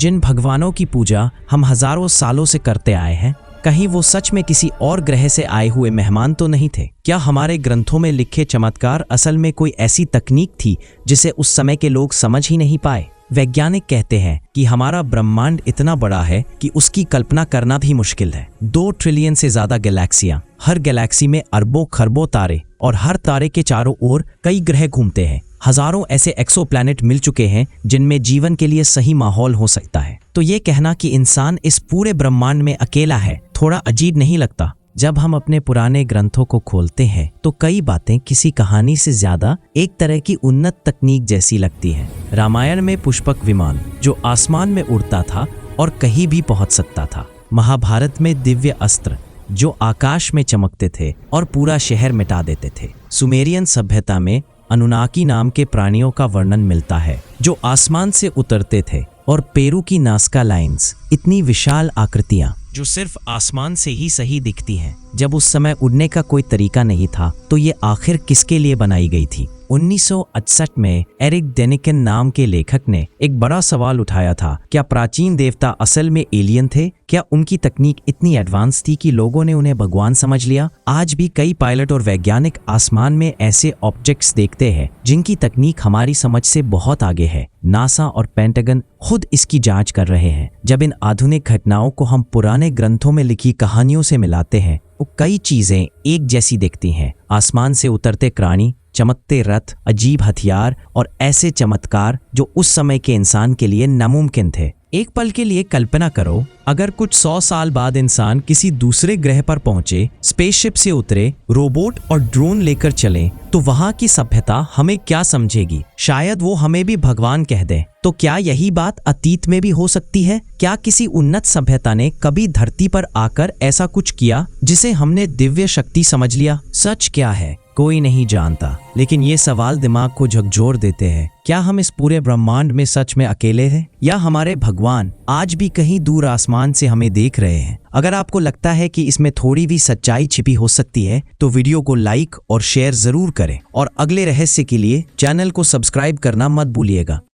जिन भगवानों की पूजा हम हजारों सालों से करते आए हैं, कहीं वो सच में किसी और ग्रह से आए हुए मेहमान तो नहीं थे? क्या हमारे ग्रंथों में लिखे चमत्कार असल में कोई ऐसी तकनीक थी जिसे उस समय के लोग समझ ही नहीं पाए? वैज्ञानिक कहते हैं कि हमारा ब्रह्मांड इतना बड़ा है कि उसकी कल्पना करना भी मुश्किल है। 2 ट्रिलियन से ज्यादा गैलेक्सियां, हर गैलेक्सी में अरबों खरबों तारे, और हर तारे के चारों ओर कई ग्रह घूमते हैं। हजारों ऐसे एक्सोप्लैनेट मिल चुके हैं जिनमें जीवन के लिए सही माहौल हो सकता है। तो ये कहना कि इंसान इस पूरे ब्रह्मांड में अकेला है, थोड़ा अजीब नहीं लगता? जब हम अपने पुराने ग्रंथों को खोलते हैं तो कई बातें किसी कहानी से ज्यादा एक तरह की उन्नत तकनीक जैसी लगती हैं। रामायण में पुष्पक विमान जो आसमान में उड़ता था और कहीं भी पहुंच सकता था। महाभारत में दिव्य अस्त्र जो आकाश में चमकते थे और पूरा शहर मिटा देते थे। सुमेरियन सभ्यता में अनुनाकी नाम के प्राणियों का वर्णन मिलता है जो आसमान से उतरते थे, और पेरू की नास्का लाइन्स, इतनी विशाल आकृतियां जो सिर्फ आसमान से ही सही दिखती हैं। जब उस समय उड़ने का कोई तरीका नहीं था तो ये आखिर किसके लिए बनाई गई थी? 1968 में एरिक डेनिकन नाम के लेखक ने एक बड़ा सवाल उठाया था, क्या प्राचीन देवता असल में एलियन थे? क्या उनकी तकनीक इतनी एडवांस थी कि लोगों ने उन्हें भगवान समझ लिया? आज भी कई पायलट और वैज्ञानिक आसमान में ऐसे ऑब्जेक्ट्स देखते हैं जिनकी तकनीक हमारी समझ से बहुत आगे है। नासा और पेंटागन खुद इसकी जांच कर रहे हैं। जब इन आधुनिक घटनाओं को हम पुराने ग्रंथों में लिखी कहानियों से मिलाते हैं तो कई चीजें एक जैसी दिखती हैं। आसमान से उतरते प्राणी, चमकते रथ, अजीब हथियार और ऐसे चमत्कार जो उस समय के इंसान के लिए नामुमकिन थे। एक पल के लिए कल्पना करो, अगर कुछ 100 साल बाद इंसान किसी दूसरे ग्रह पर पहुंचे, स्पेसशिप से उतरे, रोबोट और ड्रोन लेकर चले, तो वहां की सभ्यता हमें क्या समझेगी? शायद वो हमें भी भगवान कह दें। तो क्या यही बात अतीत में भी हो सकती है? क्या किसी उन्नत सभ्यता ने कभी धरती पर आकर ऐसा कुछ किया जिसे हमने दिव्य शक्ति समझ लिया? सच क्या है कोई नहीं जानता, लेकिन ये सवाल दिमाग को झकझोर देते हैं। क्या हम इस पूरे ब्रह्मांड में सच में अकेले हैं, या हमारे भगवान आज भी कहीं दूर आसमान से हमें देख रहे हैं? अगर आपको लगता है कि इसमें थोड़ी भी सच्चाई छिपी हो सकती है तो वीडियो को लाइक और शेयर जरूर करें, और अगले रहस्य के लिए चैनल को सब्सक्राइब करना मत भूलिएगा।